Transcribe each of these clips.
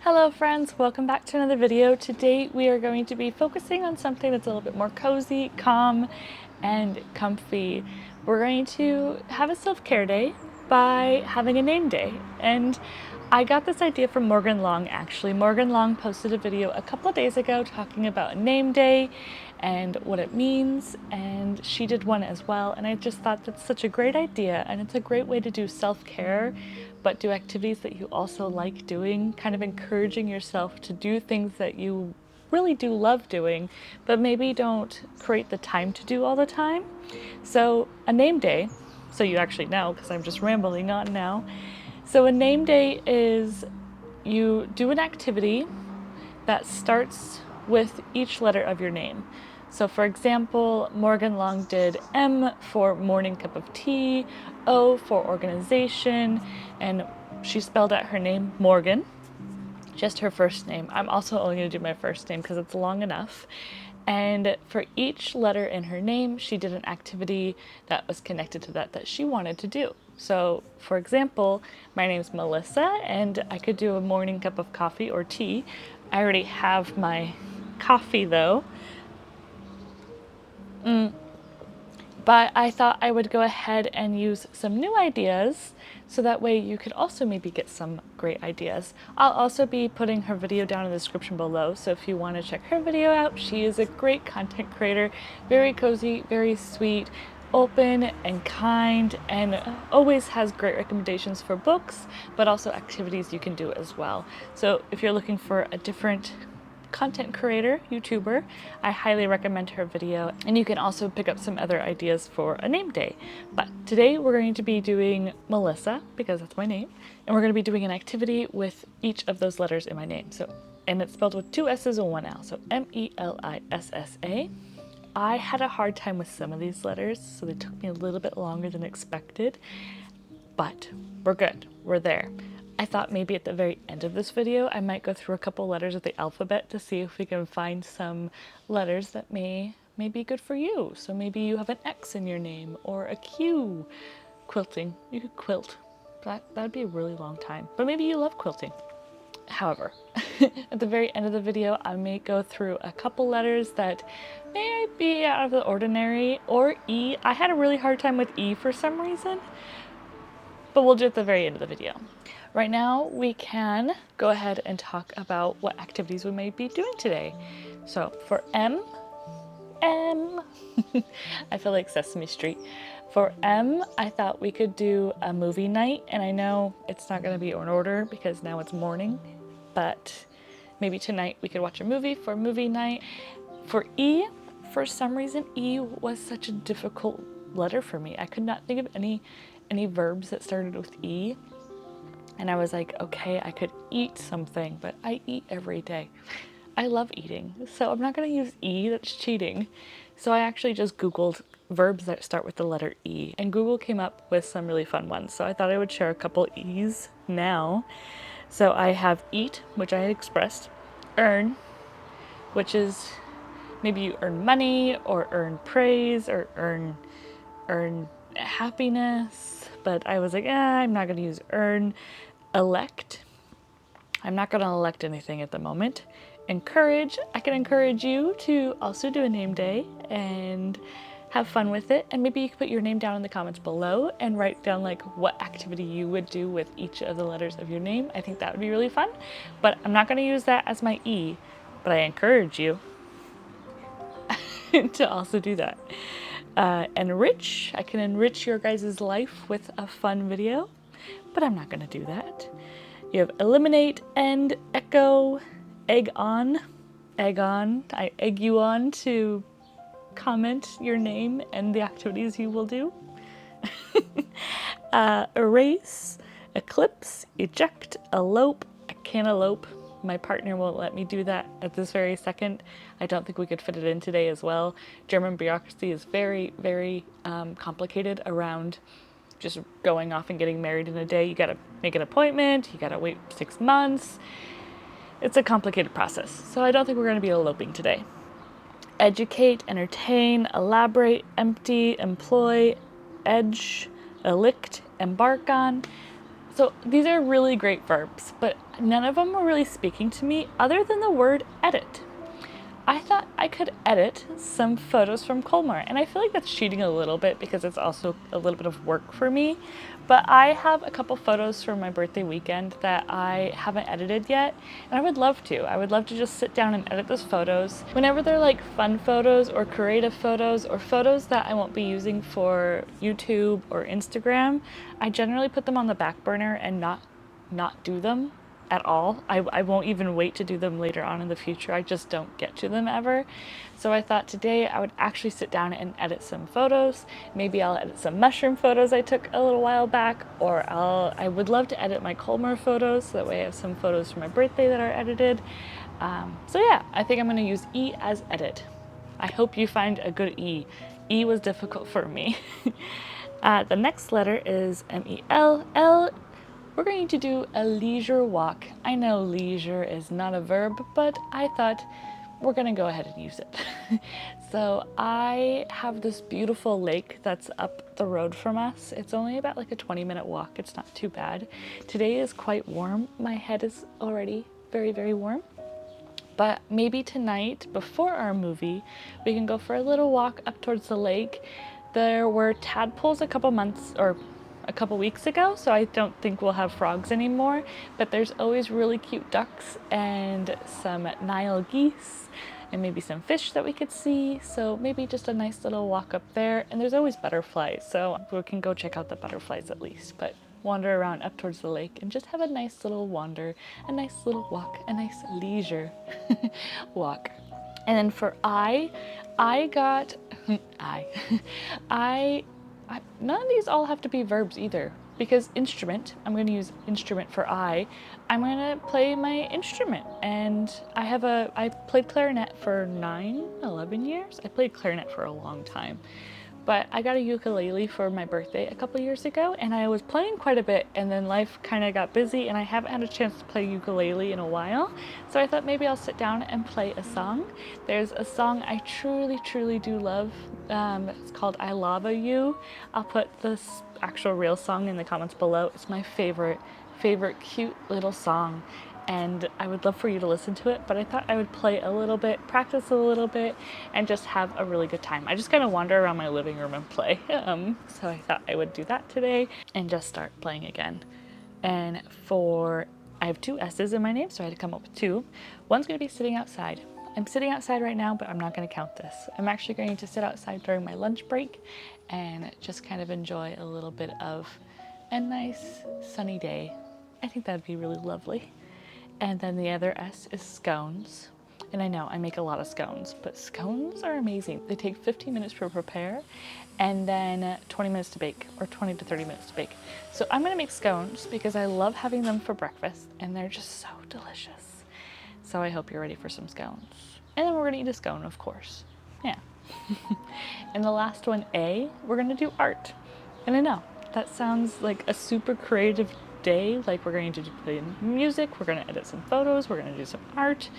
Hello friends, welcome back to another video. Today we are going to be focusing on something that's a little bit more cozy, calm, and comfy. We're going to have a self-care day by having a name day. And I got this idea from Morgan Long actually. Morgan Long posted a video a couple of days ago talking about a name day and what it means, and she did one as well, and I just thought that's such a great idea, and it's a great way to do self-care but do activities that you also like doing, kind of encouraging yourself to do things that you really do love doing, but maybe don't create the time to do all the time. So a name day, so you actually know, because I'm just rambling on now. So a name day is you do an activity that starts with each letter of your name. So for example, Morgan Long did M for morning cup of tea, O for organization, and she spelled out her name Morgan, just her first name. I'm also only going to do my first name because it's long enough. And for each letter in her name, she did an activity that was connected to that she wanted to do. So, for example, my name's Melissa, and I could do a morning cup of coffee or tea. I already have my coffee though, but I thought I would go ahead and use some new ideas so that way you could also maybe get some great ideas. I'll also be putting her video down in the description below, so if you want to check her video out, she is a great content creator, very cozy, very sweet, open and kind, and always has great recommendations for books, but also activities you can do as well. So if you're looking for a different content creator, YouTuber, I highly recommend her video, and you can also pick up some other ideas for a name day. But today we're going to be doing Melissa, because that's my name, and we're going to be doing an activity with each of those letters in my name. So, and it's spelled with 2 S's and 1 L, so Melissa. I had a hard time with some of these letters, so they took me a little bit longer than expected, but we're good, we're there. I thought maybe at the very end of this video, I might go through a couple letters of the alphabet to see if we can find some letters that may be good for you. So maybe you have an X in your name or a Q. Quilting, you could quilt. That'd be a really long time, but maybe you love quilting. However, at the very end of the video, I may go through a couple letters that may be out of the ordinary, or E. I had a really hard time with E for some reason, but we'll do it at the very end of the video. Right now, we can go ahead and talk about what activities we may be doing today. So for M, I feel like Sesame Street. For M, I thought we could do a movie night, and I know it's not going to be in order because now it's morning, but maybe tonight we could watch a movie for movie night. For E, for some reason, E was such a difficult letter for me. I could not think of any verbs that started with E. And I was like, okay, I could eat something, but I eat every day. I love eating, so I'm not gonna use E, that's cheating. So I actually just Googled verbs that start with the letter E, and Google came up with some really fun ones. So I thought I would share a couple E's now. So I have eat, which I had expressed, earn, which is maybe you earn money or earn praise or earn happiness, but I was like, I'm not gonna use earn. Elect, I'm not gonna elect anything at the moment. Encourage, I can encourage you to also do a name day and have fun with it, and maybe you can put your name down in the comments below and write down like what activity you would do with each of the letters of your name. I think that would be really fun, but I'm not gonna use that as my E, but I encourage you to also do that. Enrich, I can enrich your guys' life with a fun video, but I'm not gonna do that. You have eliminate, end, echo, egg on. Egg on, I egg you on to comment your name and the activities you will do. Erase, eclipse, eject, elope. I can't elope. My partner won't let me do that at this very second. I don't think we could fit it in today as well. German bureaucracy is very, very complicated around just going off and getting married in a day. You gotta make an appointment, you gotta wait 6 months. It's a complicated process. So I don't think we're gonna be eloping today. Educate, entertain, elaborate, empty, employ, edge, elict, embark on. So these are really great verbs, but none of them were really speaking to me other than the word edit. I thought I could edit some photos from Colmar, and I feel like that's cheating a little bit because it's also a little bit of work for me. But I have a couple photos from my birthday weekend that I haven't edited yet, and I would love to. I would love to just sit down and edit those photos. Whenever they're like fun photos or creative photos or photos that I won't be using for YouTube or Instagram, I generally put them on the back burner and not do them at all. I won't even wait to do them later on in the future. I just don't get to them ever. So I thought today I would actually sit down and edit some photos. Maybe I'll edit some mushroom photos I took a little while back, or I would love to edit my Colmar photos so that way I have some photos for my birthday that are edited. So yeah, I think I'm going to use E as edit. I hope you find a good E. E was difficult for me. The next letter is M-E-L. L. We're going to do a leisure walk. I know leisure is not a verb, but I thought we're gonna go ahead and use it. So I have this beautiful lake that's up the road from us. It's only about like a 20-minute walk. It's not too bad. Today is quite warm. My head is already very, very warm. But maybe tonight, before our movie, we can go for a little walk up towards the lake. There were tadpoles a couple weeks ago, so I don't think we'll have frogs anymore, but there's always really cute ducks and some Nile geese and maybe some fish that we could see. So maybe just a nice little walk up there, and there's always butterflies, so we can go check out the butterflies at least. But wander around up towards the lake and just have a nice little wander, a nice little walk, a nice leisure walk. And then for I got I none of these all have to be verbs either, because instrument, I'm going to use instrument for I'm going to play my instrument, and I played clarinet for 11 years. I played clarinet for a long time. But I got a ukulele for my birthday a couple years ago, and I was playing quite a bit, and then life kind of got busy and I haven't had a chance to play ukulele in a while. So I thought maybe I'll sit down and play a song. There's a song I truly, truly do love. It's called I Lava You. I'll put this actual real song in the comments below. It's my favorite cute little song, and I would love for you to listen to it, but I thought I would play a little bit, practice a little bit, and just have a really good time. I just kind of wander around my living room and play. So I thought I would do that today and just start playing again. And I have two S's in my name, so I had to come up with two. One's going to be sitting outside. I'm sitting outside right now, but I'm not going to count this. I'm actually going to sit outside during my lunch break and just kind of enjoy a little bit of a nice sunny day. I think that'd be really lovely. And then the other S is scones. And I know I make a lot of scones, but scones are amazing. They take 15 minutes to prepare and then 20 minutes to bake, or 20 to 30 minutes to bake. So I'm gonna make scones because I love having them for breakfast and they're just so delicious. So I hope you're ready for some scones. And then we're gonna eat a scone, of course. Yeah. And the last one, A, we're gonna do art. And I know, that sounds like a super creative day. Like we're going to play music, we're going to edit some photos, we're going to do some art,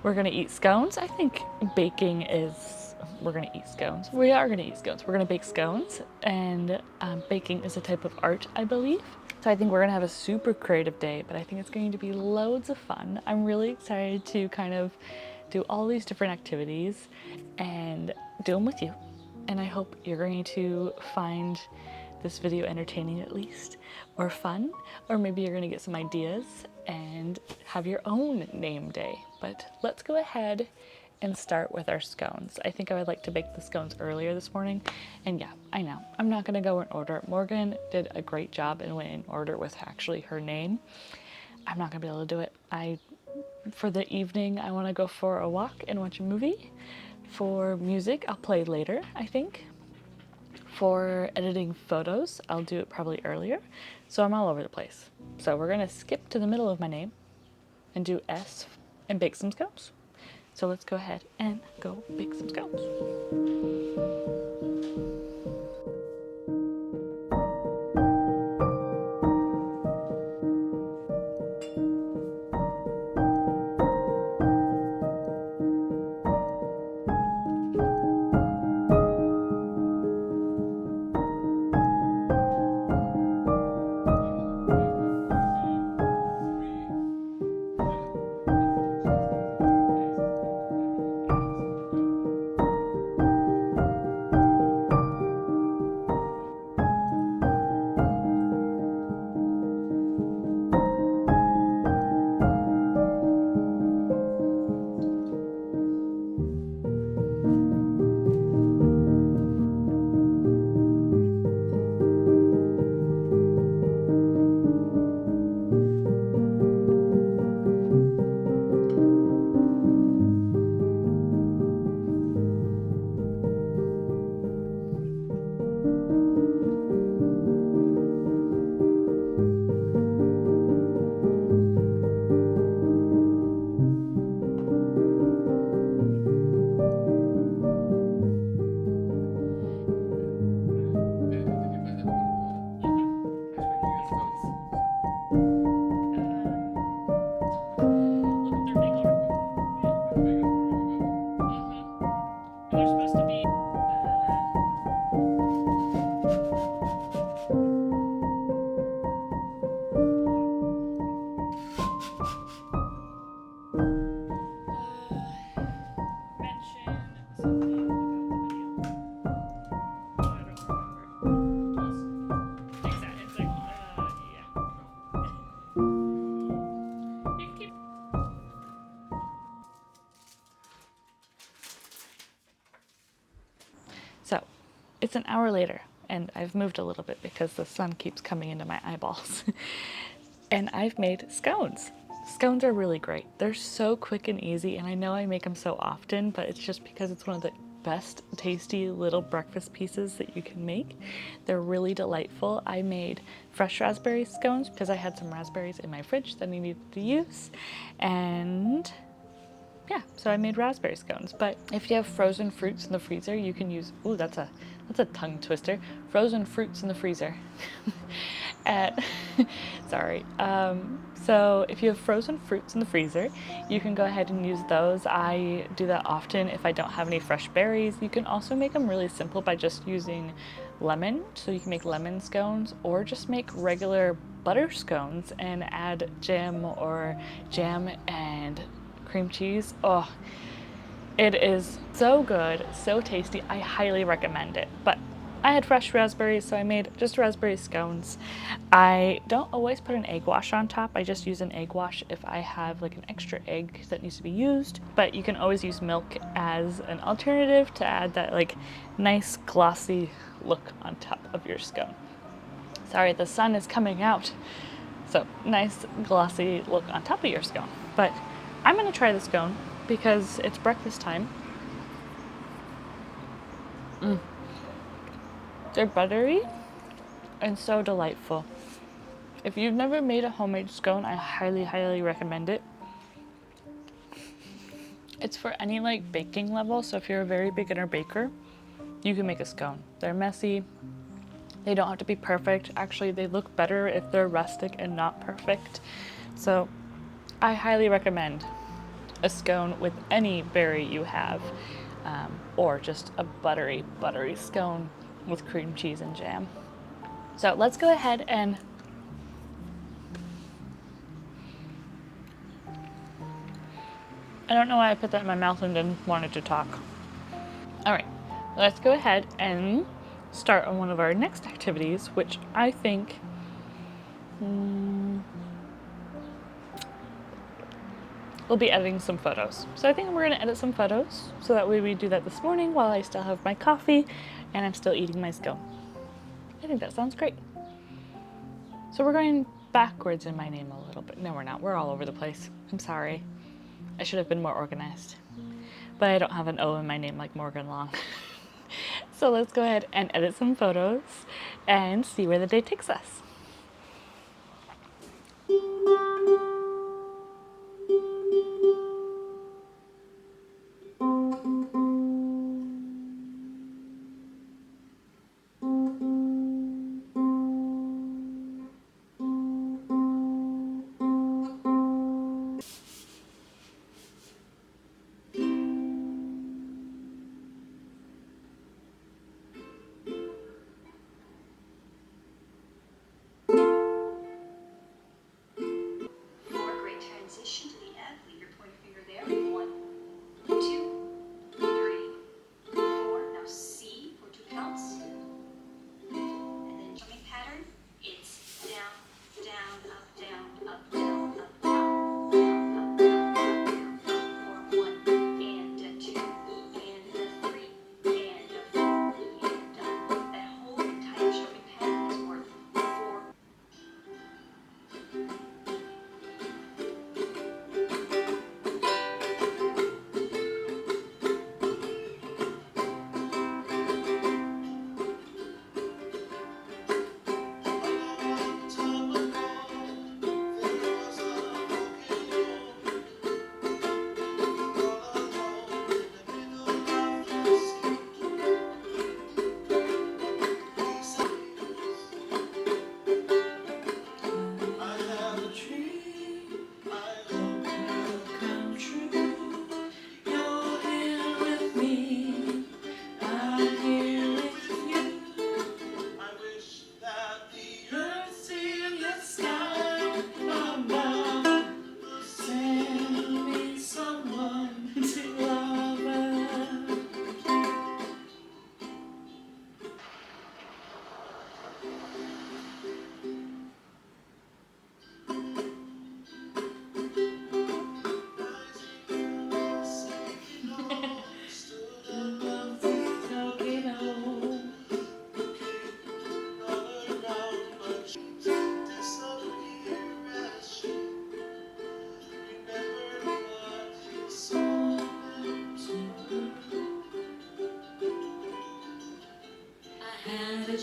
we're going to eat scones. I think we're going to eat scones. We are going to eat scones. We're going to bake scones, and baking is a type of art, I believe. So I think we're going to have a super creative day, but I think it's going to be loads of fun. I'm really excited to kind of do all these different activities and do them with you. And I hope you're going to find this video entertaining at least, or fun, or maybe you're gonna get some ideas and have your own name day. But let's go ahead and start with our scones. I think I would like to bake the scones earlier this morning. And yeah, I know, I'm not gonna go in order. Morgan did a great job and went in order with actually her name. I'm not gonna be able to do it. For the evening, I wanna go for a walk and watch a movie. For music, I'll play later, I think. For editing photos, I'll do it probably earlier. So I'm all over the place. So we're gonna skip to the middle of my name and do S and bake some scones. So let's go ahead and go bake some scones. Mention something about the video. Oh, I don't remember. Exactly. It's like, yeah. You can keep. So, it's an hour later, and I've moved a little bit because the sun keeps coming into my eyeballs. And I've made scones. Scones are really great. They're so quick and easy, and I know I make them so often, but it's just because it's one of the best tasty little breakfast pieces that you can make. They're really delightful. I made fresh raspberry scones because I had some raspberries in my fridge that I needed to use, and yeah, so I made raspberry scones. But if you have frozen fruits in the freezer, you can use, ooh, that's a tongue twister. Frozen fruits in the freezer. At, sorry. So if you have frozen fruits in the freezer, you can go ahead and use those. I do that often if I don't have any fresh berries. You can also make them really simple by just using lemon. So you can make lemon scones or just make regular butter scones and add jam and cream cheese. Oh, it is so good, so tasty. I highly recommend it. But I had fresh raspberries, so I made just raspberry scones. I don't always put an egg wash on top. I just use an egg wash if I have like an extra egg that needs to be used. But you can always use milk as an alternative to add that like nice glossy look on top of your scone. Sorry, the sun is coming out. So nice glossy look on top of your scone. But I'm gonna try the scone because it's breakfast time. They're buttery and so delightful. If you've never made a homemade scone, I highly, highly recommend it. It's for any like baking level, so if you're a very beginner baker, you can make a scone. They're messy, they don't have to be perfect. Actually, they look better if they're rustic and not perfect. So I highly recommend a scone with any berry you have, or just a buttery, buttery scone with cream cheese and jam. So let's go ahead and I don't know why I put that in my mouth and then wanted to talk. All right, let's go ahead and start on one of our next activities, which I think we'll be editing some photos. So I think we're gonna edit some photos so that way we do that this morning while I still have my coffee and I'm still eating my scone. I think that sounds great. So we're going backwards in my name a little bit. No, we're not. We're all over the place. I'm sorry. I should have been more organized. But I don't have an O in my name like Morgan Long. So let's go ahead and edit some photos and see where the day takes us.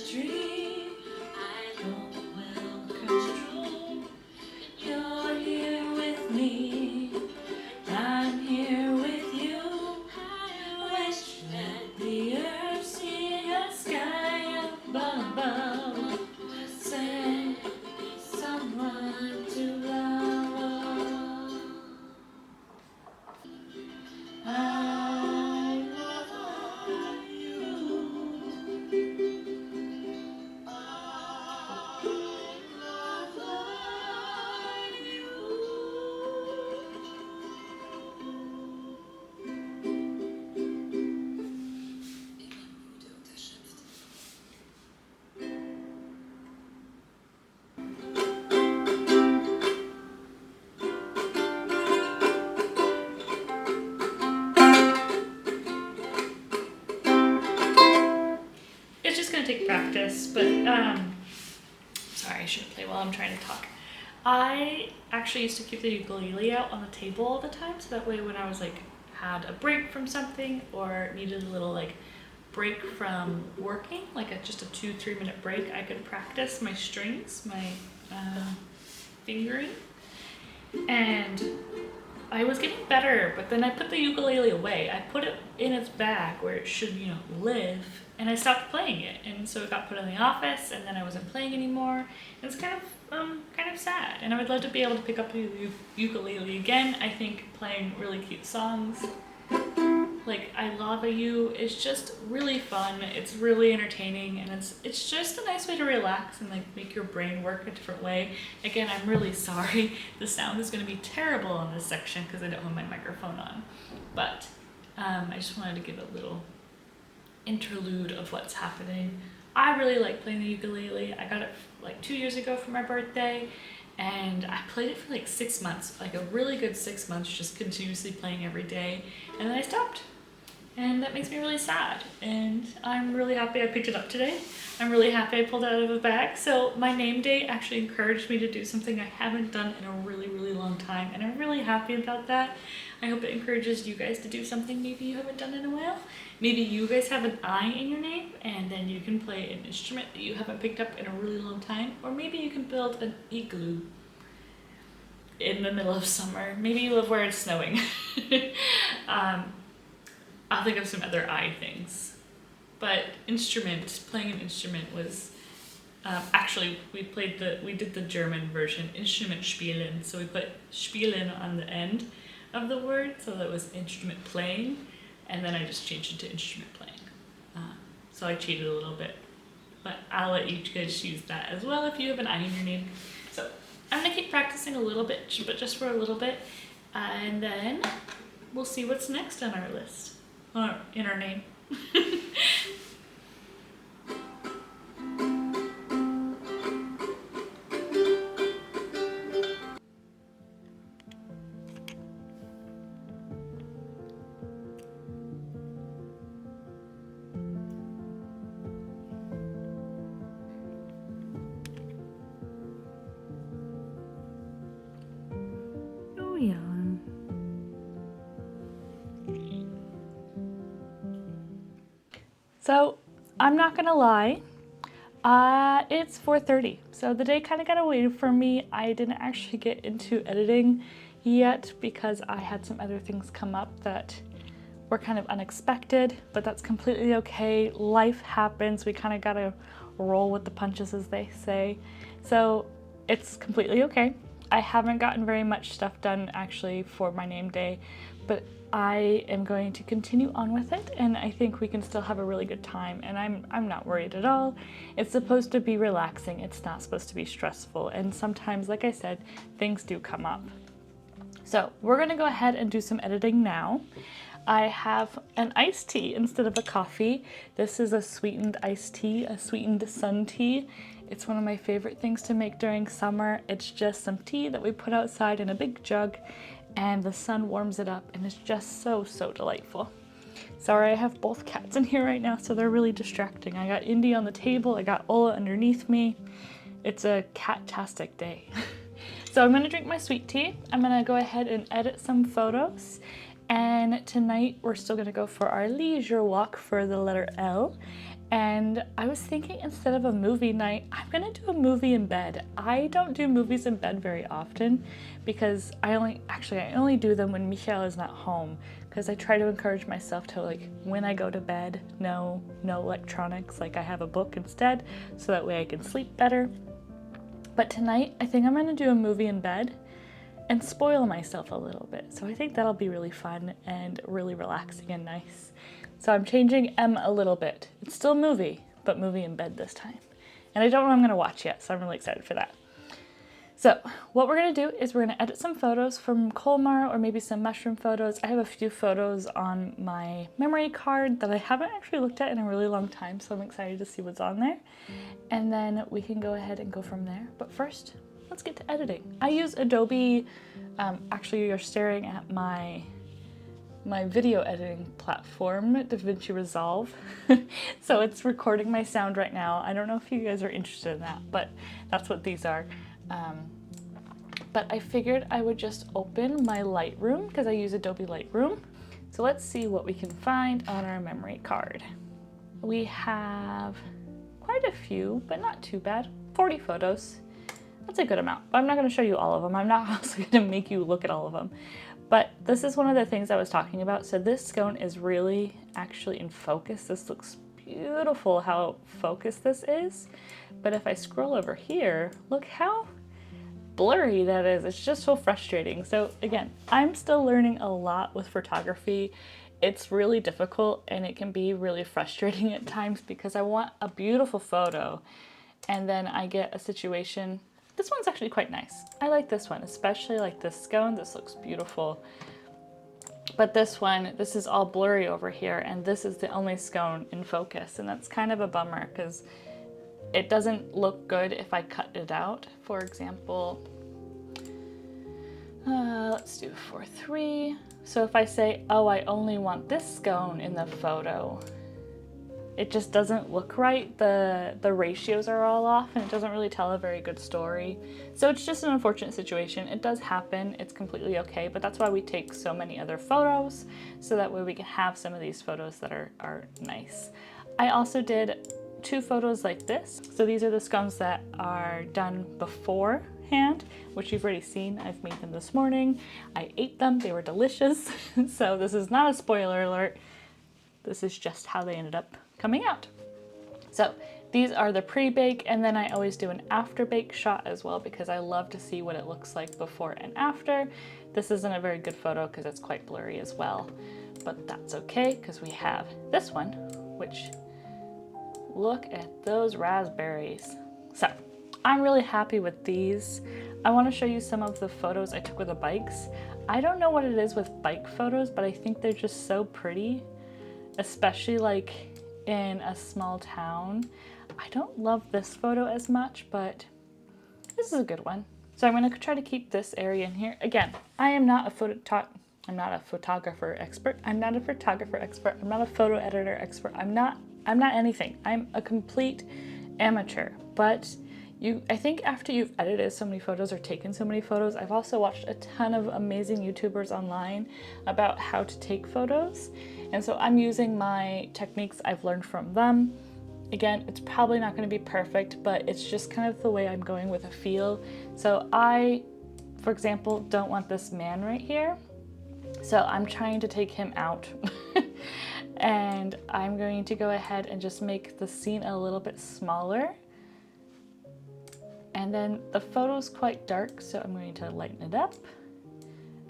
dream I know will come true. You're here with me, I'm here with you. I wish that the earth see a sky above. Send someone to love. I love you. It's just gonna take practice, but sorry, I shouldn't play while I'm trying to talk. I actually used to keep the ukulele out on the table all the time, so that way when I was like had a break from something or needed a little like break from working, like just a 2-3 minute break, I could practice my strings, my fingering, and I was getting better, but then I put the ukulele away. I put it in its bag where it should, live, and I stopped playing it. And so it got put in the office, and then I wasn't playing anymore. It's kind of sad. And I would love to be able to pick up the ukulele again. I think playing really cute songs like I Lava You is just really fun. It's really entertaining, and it's just a nice way to relax and like make your brain work a different way. Again, I'm really sorry. The sound is going to be terrible on this section because I don't have my microphone on. But I just wanted to give a little interlude of what's happening. I really like playing the ukulele. I got it like 2 years ago for my birthday, and I played it for like 6 months, like a really good 6 months, just continuously playing every day, and then I stopped. And that makes me really sad, and I'm really happy I picked it up today. I'm really happy I pulled it out of the bag. So my name day actually encouraged me to do something I haven't done in a really, really long time, and I'm really happy about that. I hope it encourages you guys to do something maybe you haven't done in a while. Maybe you guys have an I in your name, and then you can play an instrument that you haven't picked up in a really long time, or maybe you can build an igloo in the middle of summer. Maybe you live where it's snowing. I'll think of some other I things. But playing an instrument was, actually we did the German version, Instrument spielen. So we put spielen on the end of the word, so that was instrument playing, and then I just changed it to instrument playing. So I cheated a little bit, but I'll let you guys use that as well if you have an I in your name. So I'm gonna keep practicing a little bit, but just for a little bit, and then we'll see what's next on our list. In our name. Oh yeah. So I'm not gonna lie, it's 4:30, so the day kind of got away from me. I didn't actually get into editing yet because I had some other things come up that were kind of unexpected, but that's completely okay. Life happens. We kind of gotta roll with the punches, as they say. So it's completely okay. I haven't gotten very much stuff done actually for my name day, but I am going to continue on with it, and I think we can still have a really good time, and I'm not worried at all. It's supposed to be relaxing. It's not supposed to be stressful, and sometimes, like I said, things do come up. So we're gonna go ahead and do some editing now. I have an iced tea instead of a coffee. This is a sweetened iced tea, a sweetened sun tea. It's one of my favorite things to make during summer. It's just some tea that we put outside in a big jug, and the sun warms it up, and it's just so delightful. Sorry, I have both cats in here right now, so they're really distracting. I got Indy on the table, I got Ola underneath me. It's a cat-tastic day. So I'm gonna drink my sweet tea. I'm gonna go ahead and edit some photos. And tonight we're still gonna go for our leisure walk for the letter L. And I was thinking instead of a movie night, I'm gonna do a movie in bed. I don't do movies in bed very often because I only do them when Michael is not home, because I try to encourage myself to, like, when I go to bed, no electronics, like I have a book instead, so that way I can sleep better. But tonight, I think I'm gonna do a movie in bed and spoil myself a little bit. So I think that'll be really fun and really relaxing and nice. So I'm changing M a little bit. It's still movie, but movie in bed this time. And I don't know what I'm gonna watch yet, so I'm really excited for that. So what we're gonna do is we're gonna edit some photos from Colmar, or maybe some mushroom photos. I have a few photos on my memory card that I haven't actually looked at in a really long time, so I'm excited to see what's on there. And then we can go ahead and go from there. But first, let's get to editing. I use Adobe, actually you're staring at my video editing platform, DaVinci Resolve. So it's recording my sound right now. I don't know if you guys are interested in that, but that's what these are. But I figured I would just open my Lightroom because I use Adobe Lightroom. So let's see what we can find on our memory card. We have quite a few, but not too bad. 40 photos. That's a good amount. I'm not going to show you all of them. I'm not also going to make you look at all of them. But this is one of the things I was talking about. So this scone is really actually in focus. This looks beautiful how focused this is. But if I scroll over here, look how blurry that is. It's just so frustrating. So again, I'm still learning a lot with photography. It's really difficult and it can be really frustrating at times because I want a beautiful photo and then I get a situation. This one's actually quite nice. I like this one, especially like this scone. This looks beautiful. But this one, this is all blurry over here and this is the only scone in focus, and that's kind of a bummer because it doesn't look good if I cut it out. For example, let's do 4:3. So if I say, oh, I only want this scone in the photo, it just doesn't look right. The ratios are all off and it doesn't really tell a very good story. So it's just an unfortunate situation. It does happen. It's completely okay, but that's why we take so many other photos, so that way we can have some of these photos that are nice. I also did 2 photos like this. So these are the scones that are done beforehand, which you've already seen. I've made them this morning. I ate them, they were delicious. So this is not a spoiler alert. This is just how they ended up coming out. So these are the pre-bake, and then I always do an after-bake shot as well because I love to see what it looks like before and after. This isn't a very good photo because it's quite blurry as well, but that's okay because we have this one, which, look at those raspberries. So I'm really happy with these. I want to show you some of the photos I took with the bikes. I don't know what it is with bike photos, but I think they're just so pretty, especially like in a small town. I don't love this photo as much, but this is a good one. So I'm going to try to keep this area in here. Again, I am not a photographer expert. I'm not a photographer expert. I'm not a photo editor expert. I'm not anything. I'm a complete amateur. But I think after you've edited so many photos or taken so many photos, I've also watched a ton of amazing YouTubers online about how to take photos. And so I'm using my techniques I've learned from them. Again, it's probably not going to be perfect, but it's just kind of the way I'm going with a feel. So I, for example, don't want this man right here. So I'm trying to take him out. And I'm going to go ahead and just make the scene a little bit smaller. And then the photo's quite dark, so I'm going to lighten it up.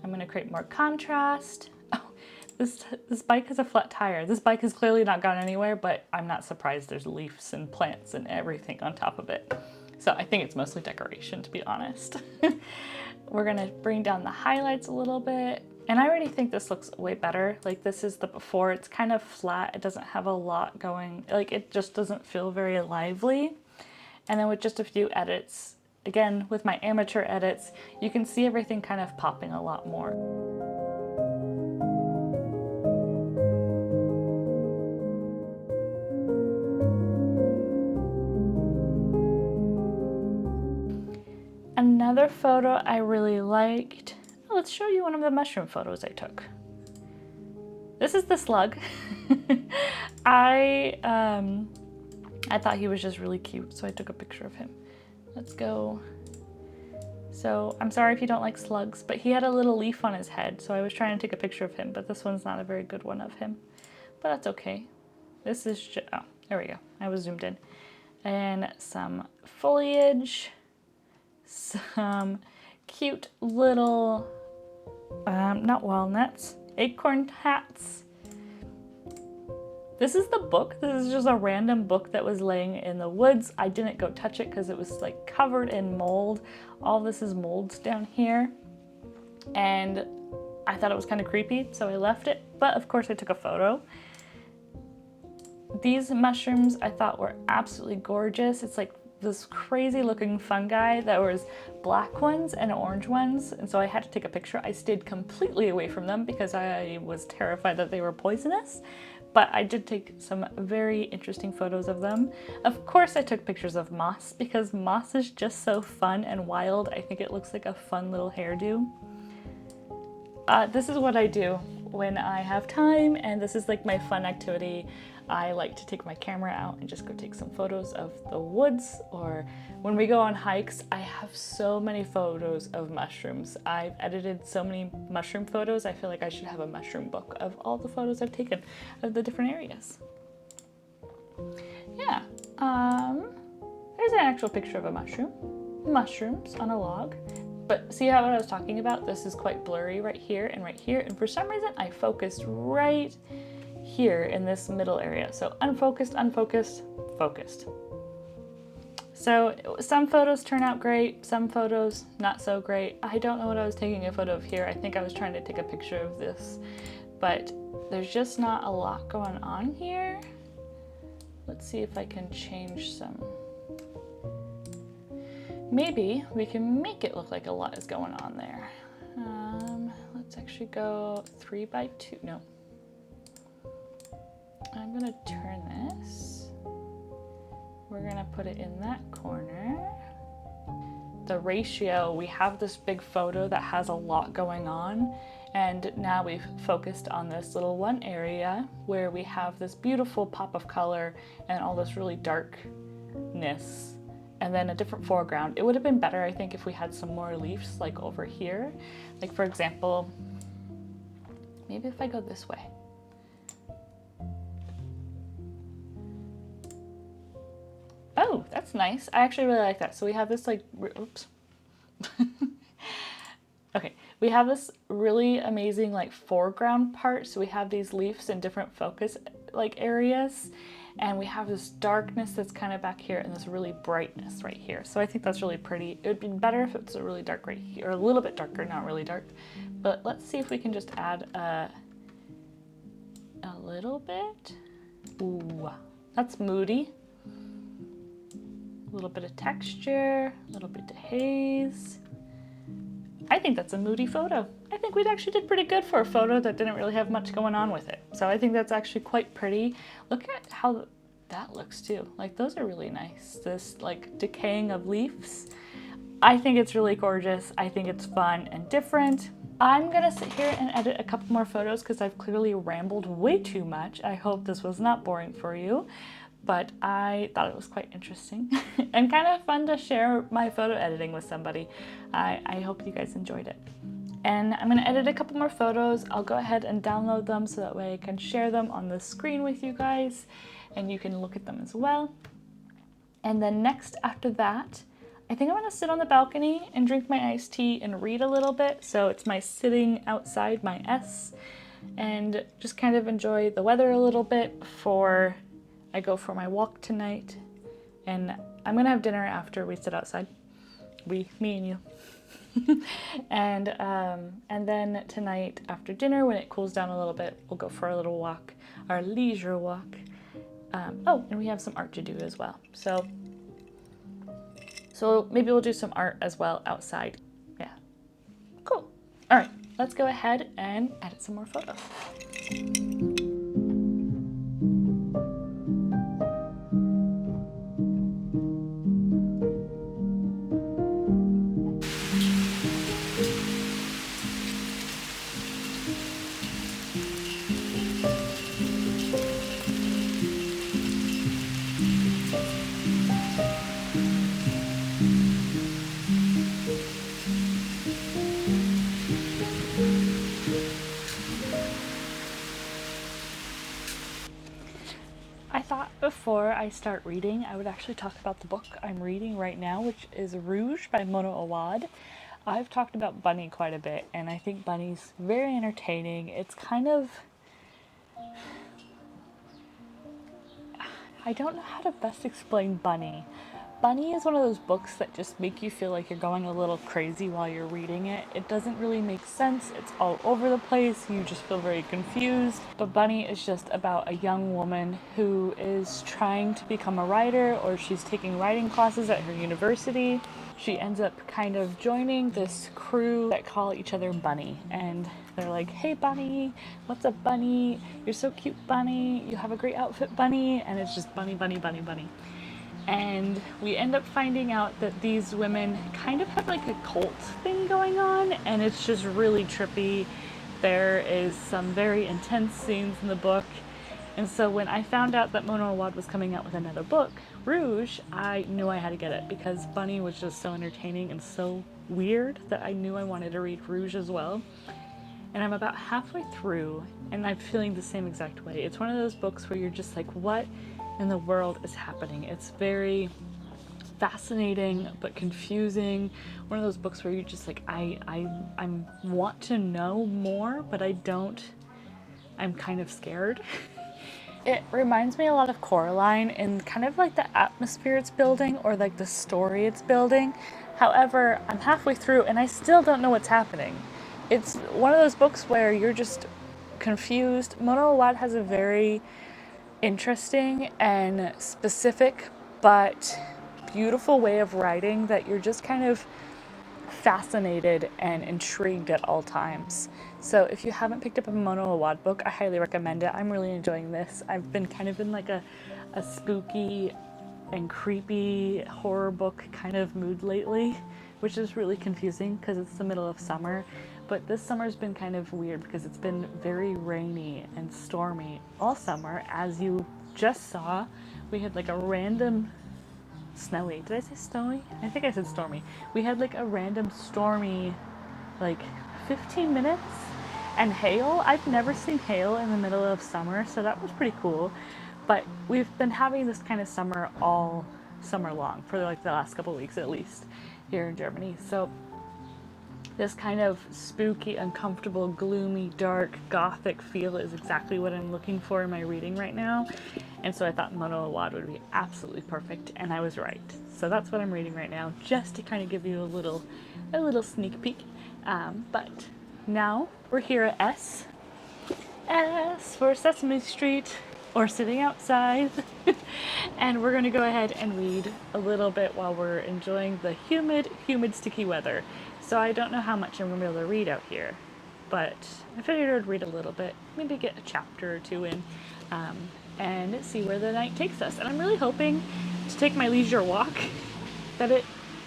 I'm going to create more contrast. Oh, this bike has a flat tire. This bike has clearly not gone anywhere, but I'm not surprised there's leaves and plants and everything on top of it. So I think it's mostly decoration, to be honest. We're going to bring down the highlights a little bit. And I already think this looks way better. Like, this is the before. It's kind of flat. It doesn't have a lot going. Like, it just doesn't feel very lively. And then with just a few edits, again, with my amateur edits, you can see everything kind of popping a lot more. Another photo I really liked. Let's show you one of the mushroom photos I took. This is the slug. I I thought he was just really cute, so I took a picture of him. Let's go. So I'm sorry if you don't like slugs, but he had a little leaf on his head, so I was trying to take a picture of him, but this one's not a very good one of him. But that's okay. This is just, oh, there we go. I was zoomed in. And some foliage, some cute little, not walnuts, acorn hats. This is the book. This is just a random book that was laying in the woods. I didn't go touch it because it was like covered in mold. All this is molds down here. And I thought it was kind of creepy, so I left it. But of course I took a photo. These mushrooms I thought were absolutely gorgeous. It's like this crazy looking fungi. There was black ones and orange ones, and so I had to take a picture. I stayed completely away from them because I was terrified that they were poisonous, but I did take some very interesting photos of them. Of course I took pictures of moss because moss is just so fun and wild. I think it looks like a fun little hairdo. This is what I do when I have time, and this is like my fun activity. I like to take my camera out and just go take some photos of the woods, or when we go on hikes, I have so many photos of mushrooms. I've edited so many mushroom photos. I feel like I should have a mushroom book of all the photos I've taken of the different areas. Yeah, there's an actual picture of a mushroom. Mushrooms on a log. But see how what I was talking about? This is quite blurry right here, and for some reason I focused right here in this middle area. So unfocused, unfocused, focused. So some photos turn out great, some photos not so great. I don't know what I was taking a photo of here. I think I was trying to take a picture of this, but there's just not a lot going on here. Let's see if I can change some. Maybe we can make it look like a lot is going on there. Let's actually go 3x2, no. I'm gonna turn this. We're gonna put it in that corner. The ratio, we have this big photo that has a lot going on, and now we've focused on this little one area where we have this beautiful pop of color and all this really darkness, and then a different foreground. It would have been better, I think, if we had some more leaves like over here. Like for example, maybe if I go this way. Oh, that's nice. I actually really like that. So we have this like, oops. Okay, we have this really amazing like foreground part. So we have these leaves in different focus like areas, and we have this darkness that's kind of back here and this really brightness right here. So I think that's really pretty. It would be better if it's a really dark right here, or a little bit darker, not really dark. But let's see if we can just add a little bit. Ooh, that's moody. A little bit of texture, a little bit of haze. I think that's a moody photo. I think we actually did pretty good for a photo that didn't really have much going on with it. So I think that's actually quite pretty. Look at how that looks too. Like those are really nice. This like decaying of leaves. I think it's really gorgeous. I think it's fun and different. I'm gonna sit here and edit a couple more photos because I've clearly rambled way too much. I hope this was not boring for you, but I thought it was quite interesting and kind of fun to share my photo editing with somebody. I hope you guys enjoyed it. And I'm gonna edit a couple more photos. I'll go ahead and download them so that way I can share them on the screen with you guys and you can look at them as well. And then next after that, I think I'm gonna sit on the balcony and drink my iced tea and read a little bit. So it's my sitting outside my S, and just kind of enjoy the weather a little bit before I go for my walk tonight. And I'm gonna have dinner after we sit outside. Me and you. And then tonight after dinner, when it cools down a little bit, we'll go for a little walk, our leisure walk. Oh, and we have some art to do as well. So maybe we'll do some art as well outside. Yeah, cool. All right, let's go ahead and edit some more photos. before I start reading, I would actually talk about the book I'm reading right now, which is Rouge by Mona Awad. I've talked about Bunny quite a bit, and I think Bunny's very entertaining. It's kind of, I don't know how to best explain Bunny. Bunny is one of those books that just make you feel like you're going a little crazy while you're reading it. It doesn't really make sense. It's all over the place. You just feel very confused. But Bunny is just about a young woman who is trying to become a writer, or she's taking writing classes at her university. She ends up kind of joining this crew that call each other Bunny, and they're like, "Hey Bunny, what's up Bunny? You're so cute Bunny. You have a great outfit Bunny." And it's just Bunny, Bunny, Bunny, Bunny. And we end up finding out that these women kind of have like a cult thing going on, and it's just really trippy. There is some very intense scenes in the book. And so when I found out that Mona Awad was coming out with another book, Rouge, I knew I had to get it because Bunny was just so entertaining and so weird that I knew I wanted to read Rouge as well. And I'm about halfway through, and I'm feeling the same exact way. It's one of those books where you're just like, what in the world is happening? It's very fascinating but confusing. One of those books where you're just like, I want to know more, but I don't. I'm kind of scared. It reminds me a lot of Coraline in kind of like the atmosphere it's building or like the story it's building. However, I'm halfway through and I still don't know what's happening. It's one of those books where you're just confused. Mona Awad has a very interesting and specific but beautiful way of writing that you're just kind of fascinated and intrigued at all times. So if you haven't picked up a Mona Awad book, I highly recommend it. I'm really enjoying this. I've been kind of in like a spooky and creepy horror book kind of mood lately, which is really confusing because it's the middle of summer. But this summer's been kind of weird because it's been very rainy and stormy all summer. As you just saw, we had like a random snowy. Did I say snowy? I think I said stormy. We had like a random stormy, like 15 minutes and hail. I've never seen hail in the middle of summer, so that was pretty cool. But we've been having this kind of summer all summer long for like the last couple of weeks at least here in Germany. So this kind of spooky, uncomfortable, gloomy, dark, gothic feel is exactly what I'm looking for in my reading right now. And so I thought Mona Awad would be absolutely perfect, and I was right. So that's what I'm reading right now, just to kind of give you a little sneak peek. But now we're here at S. S for Sesame Street, or sitting outside. And we're going to go ahead and read a little bit while we're enjoying the humid, sticky weather. So I don't know how much I'm going to be able to read out here, but I figured I'd read a little bit, maybe get a chapter or two in, and see where the night takes us. And I'm really hoping to take my leisure walk that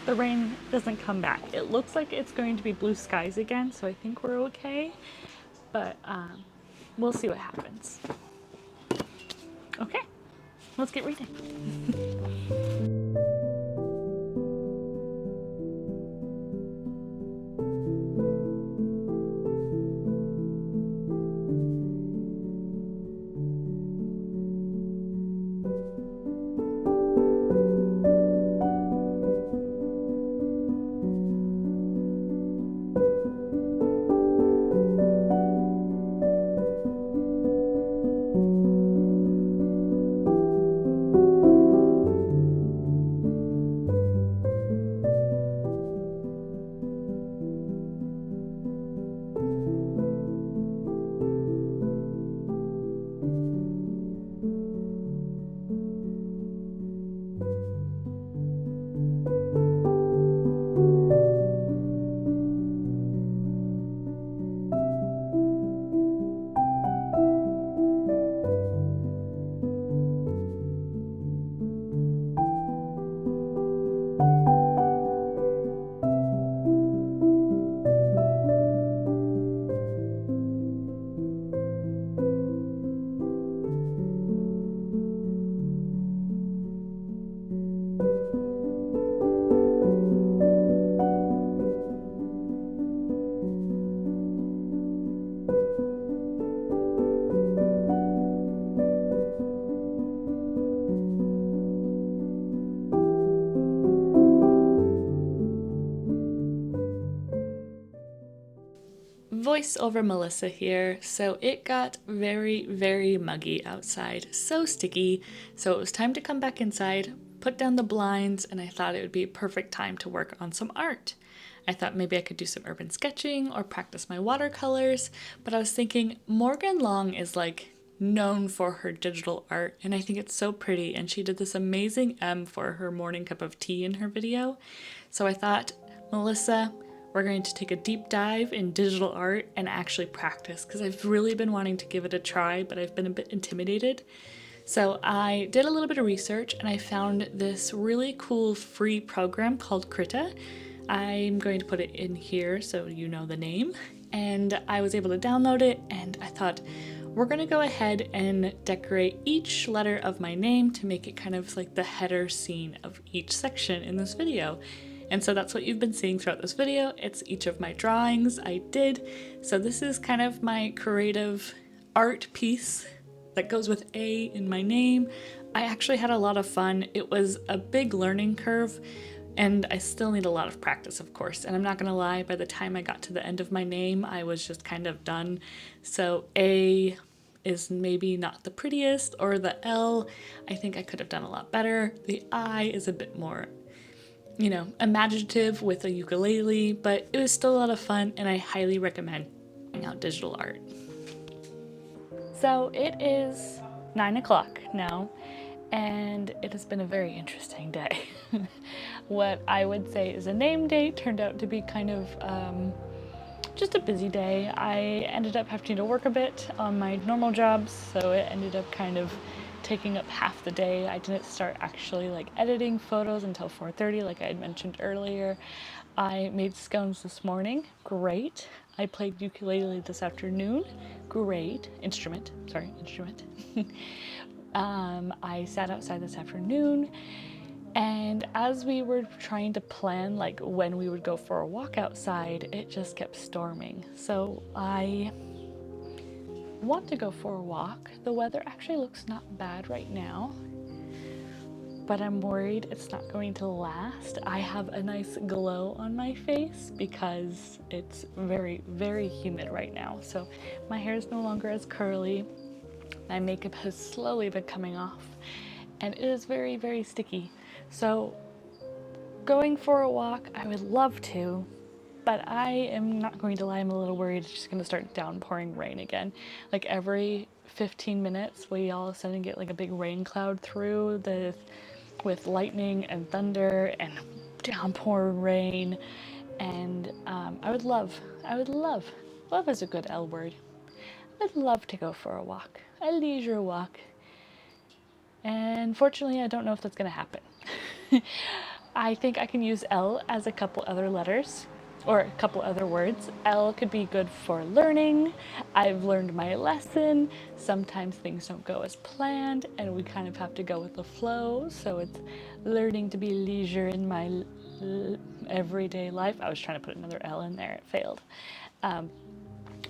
the rain doesn't come back. It looks like it's going to be blue skies again, so I think we're okay, but we'll see what happens. Okay, let's get reading. voice over Melissa here. So it got very, very muggy outside, so sticky. So it was time to come back inside, put down the blinds, and I thought it would be a perfect time to work on some art. I thought maybe I could do some urban sketching or practice my watercolors, but I was thinking Morgan Long is like known for her digital art, and I think it's so pretty, and she did this amazing M for her morning cup of tea in her video. So I thought, Melissa, we're going to take a deep dive in digital art and actually practice, because I've really been wanting to give it a try, but I've been a bit intimidated. So I did a little bit of research and I found this really cool free program called Krita. I'm going to put it in here so you know the name. And I was able to download it, and I thought, we're going to go ahead and decorate each letter of my name to make it kind of like the header scene of each section in this video. And so that's what you've been seeing throughout this video. It's each of my drawings I did. So this is kind of my creative art piece that goes with A in my name. I actually had a lot of fun. It was a big learning curve, and I still need a lot of practice, of course. And I'm not gonna lie, by the time I got to the end of my name, I was just kind of done. So A is maybe not the prettiest, or the L, I think I could have done a lot better. The I is a bit more, you know, imaginative with a ukulele, but it was still a lot of fun, and I highly recommend trying out digital art. So it is 9 o'clock now, and it has been a very interesting day. What I would say is a name day turned out to be kind of just a busy day. I ended up having to work a bit on my normal jobs, so it ended up kind of taking up half the day. I didn't start actually like editing photos until 4:30, like I had mentioned earlier. I made scones this morning, great. I played ukulele this afternoon, great. Instrument. I sat outside this afternoon, and as we were trying to plan like when we would go for a walk outside, it just kept storming. So I want to go for a walk. The weather actually looks not bad right now, but I'm worried it's not going to last. I have a nice glow on my face because it's very, very humid right now. So my hair is no longer as curly. My makeup has slowly been coming off, and it is very, very sticky. So going for a walk, I would love to, but I am not going to lie, I'm a little worried it's just going to start downpouring rain again. Like every 15 minutes, we all of a sudden get like a big rain cloud through with lightning and thunder and downpouring rain. And love is a good L word. I'd love to go for a walk, a leisure walk. And fortunately, I don't know if that's going to happen. I think I can use L as a couple other letters or a couple other words. L could be good for learning. I've learned my lesson. Sometimes things don't go as planned and we kind of have to go with the flow. So it's learning to be leisure in my everyday life. I was trying to put another L in there, it failed.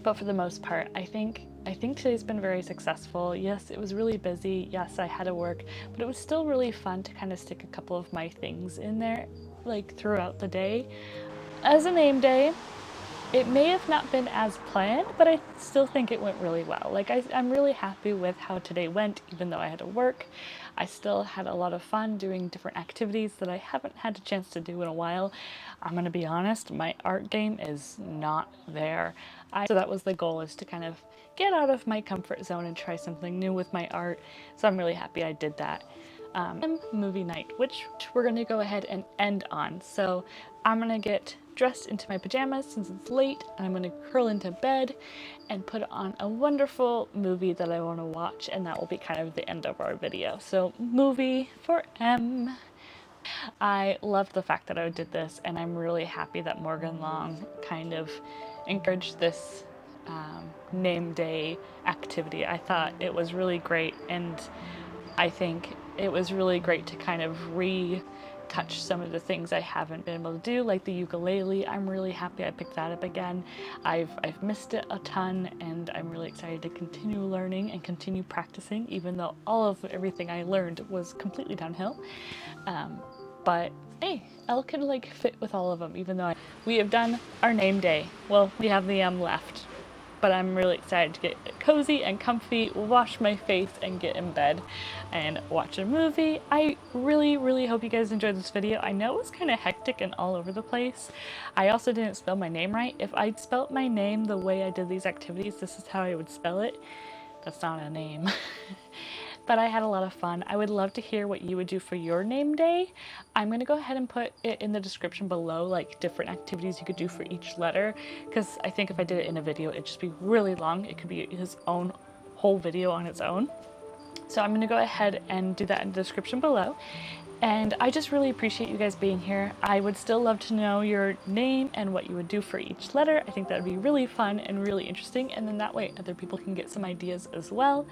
But for the most part, I think today's been very successful. Yes, it was really busy. Yes, I had to work, but it was still really fun to kind of stick a couple of my things in there, like throughout the day. As a name day, it may have not been as planned, but I still think it went really well. Like I'm really happy with how today went, even though I had to work. I still had a lot of fun doing different activities that I haven't had a chance to do in a while. I'm gonna be honest, my art game is not there. So that was the goal, is to kind of get out of my comfort zone and try something new with my art. So I'm really happy I did that. Movie night, which we're gonna go ahead and end on. So I'm gonna get dressed into my pajamas since it's late, and I'm gonna curl into bed and put on a wonderful movie that I want to watch, and that will be kind of the end of our video. So movie for M. I loved the fact that I did this, and I'm really happy that Morgan Long kind of encouraged this name day activity. I thought it was really great, and I think it was really great to kind of retouch some of the things I haven't been able to do, like the ukulele. I'm really happy I picked that up again. I've missed it a ton, and I'm really excited to continue learning and continue practicing, even though all of everything I learned was completely downhill. But Hey, L could like fit with all of them, even though we have done our name day. Well, we have the M left, but I'm really excited to get cozy and comfy, wash my face, and get in bed and watch a movie. I really hope you guys enjoyed this video. I know it was kind of hectic and all over the place. I also didn't spell my name right. If I'd spelt my name the way I did these activities, this is how I would spell it. That's not a name. But I had a lot of fun. I would love to hear what you would do for your name day. I'm gonna go ahead and put it in the description below, like different activities you could do for each letter, because I think if I did it in a video, it'd just be really long. It could be his own whole video on its own. So I'm gonna go ahead and do that in the description below. And I just really appreciate you guys being here. I would still love to know your name and what you would do for each letter. I think that would be really fun and really interesting. And then that way other people can get some ideas as well.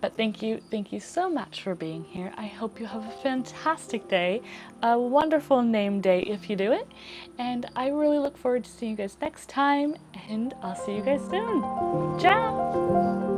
But thank you so much for being here. I hope you have a fantastic day, a wonderful name day if you do it. And I really look forward to seeing you guys next time. And I'll see you guys soon. Ciao!